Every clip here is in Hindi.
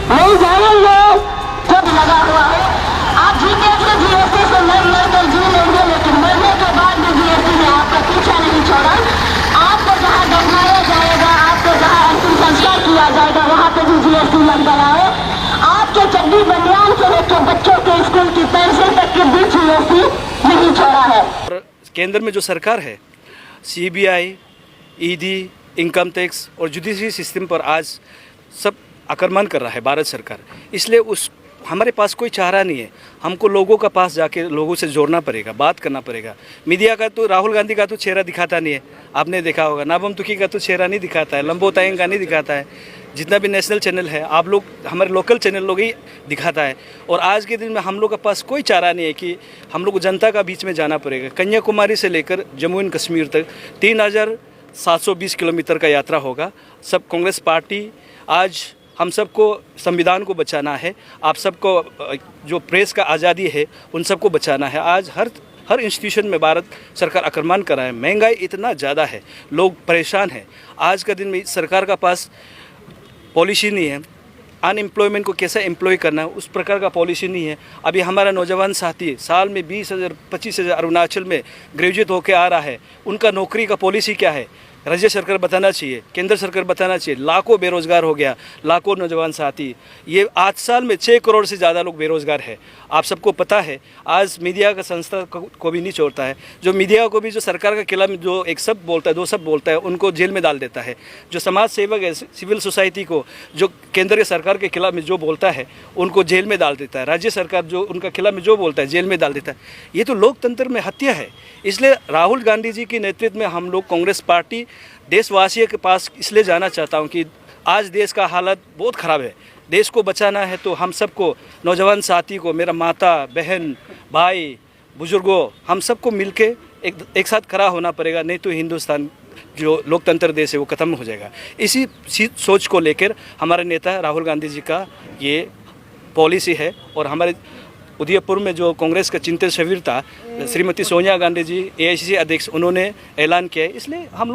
नहीं जानेंगे जब लगा हुआ है। आप जीते थे जीएसटी से लड़ कर जी लेंगे, लेकिन मरने के बाद भी जीएसटी ने आपका पीछा नहीं छोड़ा। आपको जहाँ दफनाया जाएगा, आपको जहाँ अंतिम संस्कार किया जाएगा, वहाँ पे भी जीएसटी लग गया है। आपके चड्डी बनियान से लेकर बच्चों के स्कूल की पेंसिल तक के बीच जीएसटी नहीं छोड़ा है। केंद्र में जो सरकार है, सीबीआई, ईडी, इनकम टैक्स और जुडिशरी सिस्टम पर आज सब आक्रमण कर रहा है भारत सरकार। इसलिए हमारे पास कोई चारा नहीं है। हमको लोगों का पास जाके लोगों से जोड़ना पड़ेगा, बात करना पड़ेगा। मीडिया का तो राहुल गांधी का तो चेहरा दिखाता नहीं है, आपने देखा होगा। नाबम तुकी का तो चेहरा नहीं दिखाता है, लंबो तायंग का नहीं दिखाता है। जितना भी नेशनल चैनल है, आप लोग हमारे लोकल चैनल लोग ही दिखाता है। और आज के दिन में हम लोग के पास कोई चारा नहीं है कि हम लोग जनता का बीच में जाना पड़ेगा। कन्याकुमारी से लेकर जम्मू एंड कश्मीर तक 3720 किलोमीटर का यात्रा होगा। सब कांग्रेस पार्टी आज हम सबको संविधान को बचाना है। आप सबको जो प्रेस का आज़ादी है उन सबको बचाना है। आज हर इंस्टीट्यूशन में भारत सरकार आक्रमण कर रहा है। महंगाई इतना ज़्यादा है, लोग परेशान हैं। आज का दिन में सरकार का पास पॉलिसी नहीं है। अनएम्प्लॉयमेंट को कैसे एम्प्लॉय करना है उस प्रकार का पॉलिसी नहीं है। अभी हमारा नौजवान साथी साल में 20,000 25,000 अरुणाचल में ग्रेजुएट होकर आ रहा है। उनका नौकरी का पॉलिसी क्या है, राज्य सरकार बताना चाहिए, केंद्र सरकार बताना चाहिए। लाखों बेरोजगार हो गया, लाखों नौजवान साथी। ये 8 साल में 6 करोड़ से ज़्यादा लोग बेरोजगार है। आप सबको पता है। आज मीडिया का संस्था को भी नहीं छोड़ता है। जो मीडिया को भी जो सरकार के खिलाफ जो एक सब बोलता है, दो सब बोलता है, उनको जेल में डाल देता है। जो समाज सेवक है, सिविल सोसाइटी को जो केंद्र के सरकार के खिलाफ में जो बोलता है उनको जेल में डाल देता है। राज्य सरकार जो उनका खिलाफ में जो बोलता है जेल में डाल देता है। ये तो लोकतंत्र में हत्या है। इसलिए राहुल गांधी जी के नेतृत्व में हम लोग कांग्रेस पार्टी देशवासियों के पास इसलिए जाना चाहता हूं कि आज देश का हालत बहुत ख़राब है। देश को बचाना है तो हम सबको, नौजवान साथी को, मेरा माता बहन भाई बुजुर्गों, हम सबको मिलके एक साथ खड़ा होना पड़ेगा। नहीं तो हिंदुस्तान जो लोकतंत्र देश है वो ख़त्म हो जाएगा। इसी सोच को लेकर हमारे नेता राहुल गांधी जी का ये पॉलिसी है। और हमारे उदयपुर में जो कांग्रेस का चिंतन शिविर था, श्रीमती सोनिया गांधी जी एआईसीसी अध्यक्ष, उन्होंने ऐलान किया है। इसलिए हम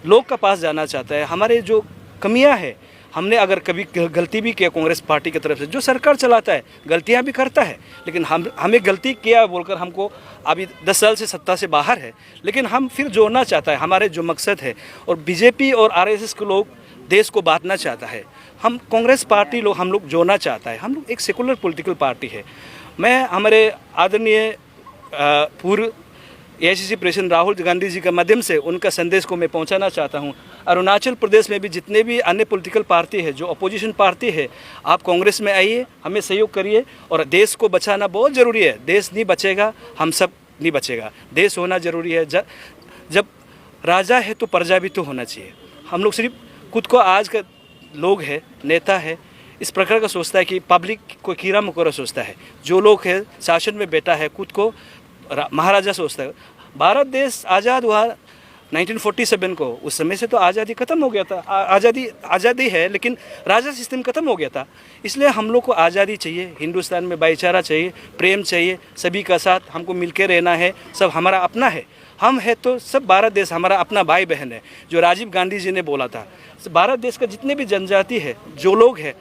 लोग का पास जाना चाहता है। हमारे जो कमियां हैं, हमने अगर कभी गलती भी किया कांग्रेस पार्टी की तरफ से, जो सरकार चलाता है गलतियां भी करता है, लेकिन हमें गलती किया बोलकर हमको अभी 10 साल से सत्ता से बाहर है, लेकिन हम फिर जोड़ना चाहता है। हमारे जो मकसद है, और बीजेपी और आरएसएस के लोग देश को बांटना चाहता है। हम कांग्रेस पार्टी लोग हम लोग जोड़ना चाहता है। हम लोग एक सेकुलर पॉलिटिकल पार्टी है। मैं हमारे आदरणीय पूर्व एआईसीसी प्रेसिडेंट राहुल गांधी जी के माध्यम से उनका संदेश को मैं पहुंचाना चाहता हूं। अरुणाचल प्रदेश में भी जितने भी अन्य पॉलिटिकल पार्टी है, जो अपोजिशन पार्टी है, आप कांग्रेस में आइए, हमें सहयोग करिए। और देश को बचाना बहुत ज़रूरी है। देश नहीं बचेगा, हम सब नहीं बचेगा। देश होना ज़रूरी है। जब राजा है तो प्रजा भी तो होना चाहिए। हम लोग सिर्फ खुद को, आज का लोग है, नेता है, इस प्रकार का सोचता है कि पब्लिक को कीड़ा मकोड़ा सोचता है। जो लोग है शासन में बैठा है, खुद को महाराजा सोचता है। भारत देश आज़ाद हुआ 1947 को, उस समय से तो आज़ादी ख़त्म हो गया था। आज़ादी है, लेकिन राजा सिस्टम ख़त्म हो गया था। इसलिए हम लोग को आज़ादी चाहिए। हिंदुस्तान में भाईचारा चाहिए, प्रेम चाहिए, सभी का साथ हमको मिलकर रहना है। सब हमारा अपना है। हम है तो सब भारत देश हमारा अपना भाई बहन है। जो राजीव गांधी जी ने बोला था, भारत देश का जितने भी जनजाति है, जो लोग हैं,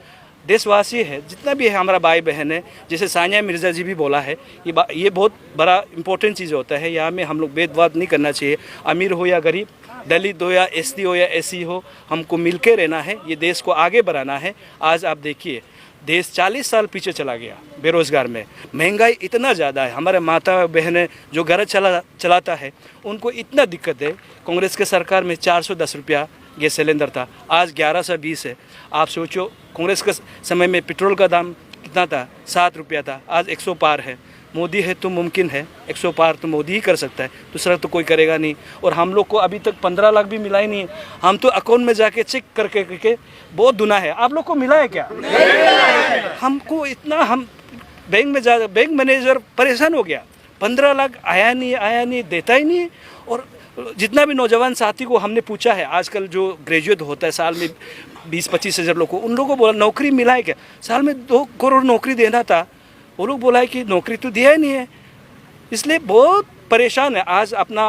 देशवासी है, जितना भी है हमारा भाई बहन है। जैसे सानिया मिर्ज़ा जी भी बोला है, ये बहुत बड़ा इंपॉर्टेंट चीज़ होता है। यहाँ में हम लोग भेदभाव नहीं करना चाहिए। अमीर हो या गरीब, दलित हो या एसटी हो या एससी हो, हमको मिल के रहना है। ये देश को आगे बढ़ाना है। आज आप देखिए, देश 40 साल पीछे चला गया बेरोज़गार में। महंगाई इतना ज़्यादा है। हमारे माता बहनें जो घर चलाता है, उनको इतना दिक्कत है। कांग्रेस के सरकार में 410 रुपया गैस सिलेंडर था, आज 1120 है। आप सोचो, कांग्रेस के समय में पेट्रोल का दाम कितना था? 7 रुपया था, आज 100 पार है। मोदी है तो मुमकिन है, 100 पार तो मोदी ही कर सकता है, दूसरा तो कोई करेगा नहीं। और हम लोग को अभी तक 15 लाख भी मिला ही नहीं है। हम तो अकाउंट में जाके चेक करके बहुत दुना है। आप लोग को मिला है क्या? हमको इतना, हम बैंक मैनेजर परेशान हो गया। 15 लाख आया नहीं, देता ही नहीं है। और जितना भी नौजवान साथी को हमने पूछा है, आजकल जो ग्रेजुएट होता है साल में 20-25 हज़ार लोग को, उन लोगों को बोला नौकरी मिला है क्या? साल में 2 करोड़ नौकरी देना था, वो लोग बोला है कि नौकरी तो दिया ही नहीं है। इसलिए बहुत परेशान है। आज अपना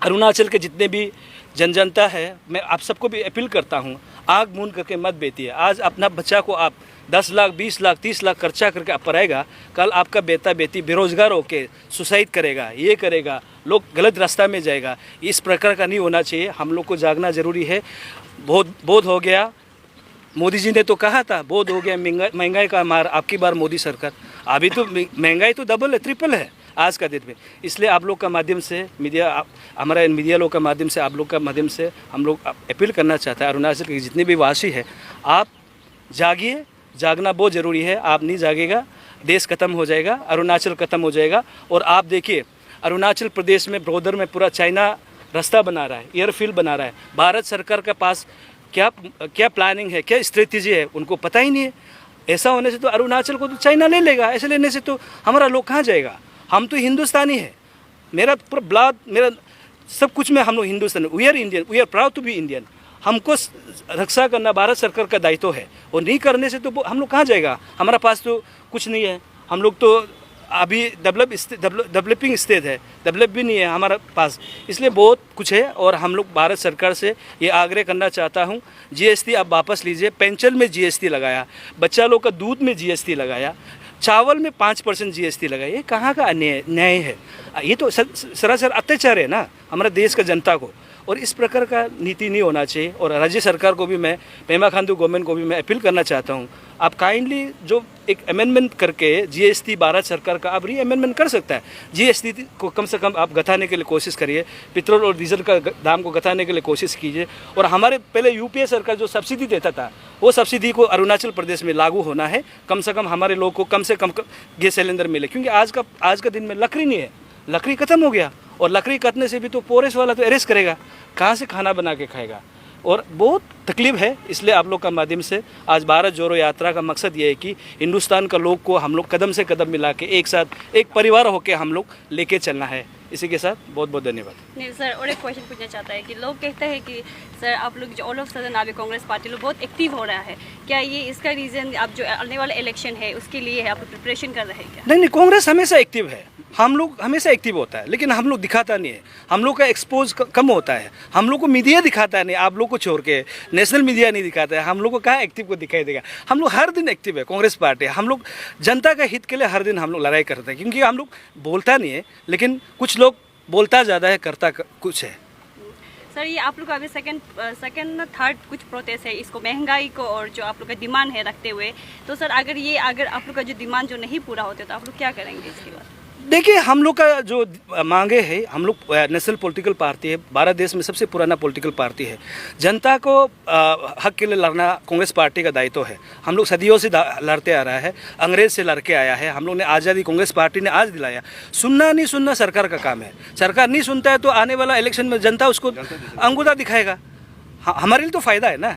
अरुणाचल के जितने भी जनता है, मैं आप सबको भी अपील करता हूँ, आग मूंद करके मत बेचिए। आज अपना बच्चा को आप 10 लाख 20 लाख 30 लाख खर्चा करके आप पढ़ाएगा, कल आपका बेटा बेटी बेरोजगार होके सुसाइड करेगा, ये करेगा, लोग गलत रास्ता में जाएगा। इस प्रकार का नहीं होना चाहिए। हम लोग को जागना जरूरी है। बहुत हो गया। मोदी जी ने तो कहा था बहुत हो गया, महंगाई का मार आपकी बार मोदी सरकार। अभी तो महंगाई तो डबल है, ट्रिपल है आज का दिन में। इसलिए आप लोग का माध्यम से मीडिया, हमारा मीडिया लोग का माध्यम से, आप लोग का माध्यम से हम लोग अपील करना चाहते हैं अरुणाचल के जितने भी वासी हैं, आप जागिए। जागना बहुत ज़रूरी है। आप नहीं जागेगा, देश खत्म हो जाएगा, अरुणाचल खत्म हो जाएगा। और आप देखिए अरुणाचल प्रदेश में ब्रोदर में पूरा चाइना रास्ता बना रहा है, एयरफील्ड बना रहा है। भारत सरकार के पास क्या प्लानिंग है, क्या स्ट्रेटेजी है, उनको पता ही नहीं है। ऐसा होने से तो अरुणाचल को तो चाइना ले लेगा। ऐसे लेने से तो हमारा लोग कहाँ जाएगा? हम तो हिंदुस्तानी है। मेरा पूरा ब्लड, मेरा सब कुछ में हम लोग हिंदुस्तानी। We are Indian, we are proud to be Indian. हमको रक्षा करना भारत सरकार का दायित्व है। और नहीं करने से तो हम लोग कहाँ जाएगा? हमारा पास तो कुछ नहीं है। हम लोग तो अभी डेवलपिंग स्टेट है, डेवलप भी नहीं है हमारा पास। इसलिए बहुत कुछ है। और हम लोग भारत सरकार से ये आग्रह करना चाहता हूँ, जीएसटी आप वापस लीजिए। पेंशन में जीएसटी लगाया, बच्चा लोग का दूध में जीएसटी लगाया, चावल में 5% जीएसटी लगाया। ये कहाँ का न्याय है? ये तो सरासर अत्याचार है ना हमारे देश का जनता को। और इस प्रकार का नीति नहीं होना चाहिए। और राज्य सरकार को भी मैं, पेमा खांडू गवर्नमेंट को भी मैं अपील करना चाहता हूँ, आप काइंडली जो एक अमेंडमेंट करके जीएसटी भारत सरकार का आप री अमेंडमेंट कर सकता है। जीएसटी को कम से कम आप घटाने के लिए कोशिश करिए। पेट्रोल और डीजल का दाम को घटाने के लिए कोशिश कीजिए। और हमारे पहले यूपीए सरकार जो सब्सिडी देता था, वो सब्सिडी को अरुणाचल प्रदेश में लागू होना है। कम से कम हमारे लोग को कम से कम गैस सिलेंडर मिले। क्योंकि आज का दिन में लकड़ी नहीं है, लकड़ी खत्म हो गया। और लकड़ी काटने से भी तो फॉरेस्ट वाला तो अरेस्ट करेगा, कहाँ से खाना बना के खाएगा? और बहुत तकलीफ है। इसलिए आप लोग का माध्यम से आज भारत जोड़ो यात्रा का मकसद ये है कि हिंदुस्तान का लोग को हम लोग कदम से कदम मिला के एक साथ एक परिवार होकर हम लोग लेके चलना है। इसी के साथ बहुत बहुत धन्यवाद। नहीं सर, और एक क्वेश्चन पूछना चाहता है कि लोग कहते हैं कि सर आप लोग जो ऑल ऑफ सडन अभी कांग्रेस पार्टी लोग बहुत एक्टिव हो रहा है, क्या ये इसका रीज़न आप जो आने वाला इलेक्शन है उसके लिए है, आप प्रिपरेशन कर रहे हैं क्या? नहीं, कांग्रेस हमेशा एक्टिव है। हम लोग हमेशा एक्टिव होता है, लेकिन हम लोग दिखाता नहीं है। हम लोग का एक्सपोज कम होता है। हम लोग को मीडिया दिखाता है नहीं, आप लोग को छोड़ के नेशनल मीडिया नहीं दिखाता है। हम लोग को कहाँ एक्टिव को दिखाई देगा? हम लोग हर दिन एक्टिव है। कांग्रेस पार्टी हम लोग जनता का हित के लिए हर दिन हम लोग लड़ाई करते हैं। क्योंकि हम लोग बोलता नहीं है, लेकिन कुछ लोग बोलता ज़्यादा है, करता कुछ है। सर ये आप लोग का अभी सेकंड थर्ड कुछ प्रोटेस्ट है, इसको महंगाई को और जो आप लोग का डिमांड है रखते हुए, तो सर अगर आप लोग का जो डिमांड जो नहीं पूरा होते तो आप लोग क्या करेंगे इसके बाद? देखिए, हम लोग का जो मांगे है, हम लोग नेशनल पॉलिटिकल पार्टी है, भारत देश में सबसे पुराना पॉलिटिकल पार्टी है। जनता को हक के लिए लड़ना कांग्रेस पार्टी का दायित्व है। हम लोग सदियों से लड़ते आ रहा है, अंग्रेज से लड़के आया है। हम लोग ने आज़ादी कांग्रेस पार्टी ने आज दिलाया। सुनना नहीं सुनना सरकार का काम है। सरकार नहीं सुनता है तो आने वाला इलेक्शन में जनता उसको अंगूठा दिखाएगा। हमारे लिए तो फ़ायदा है ना।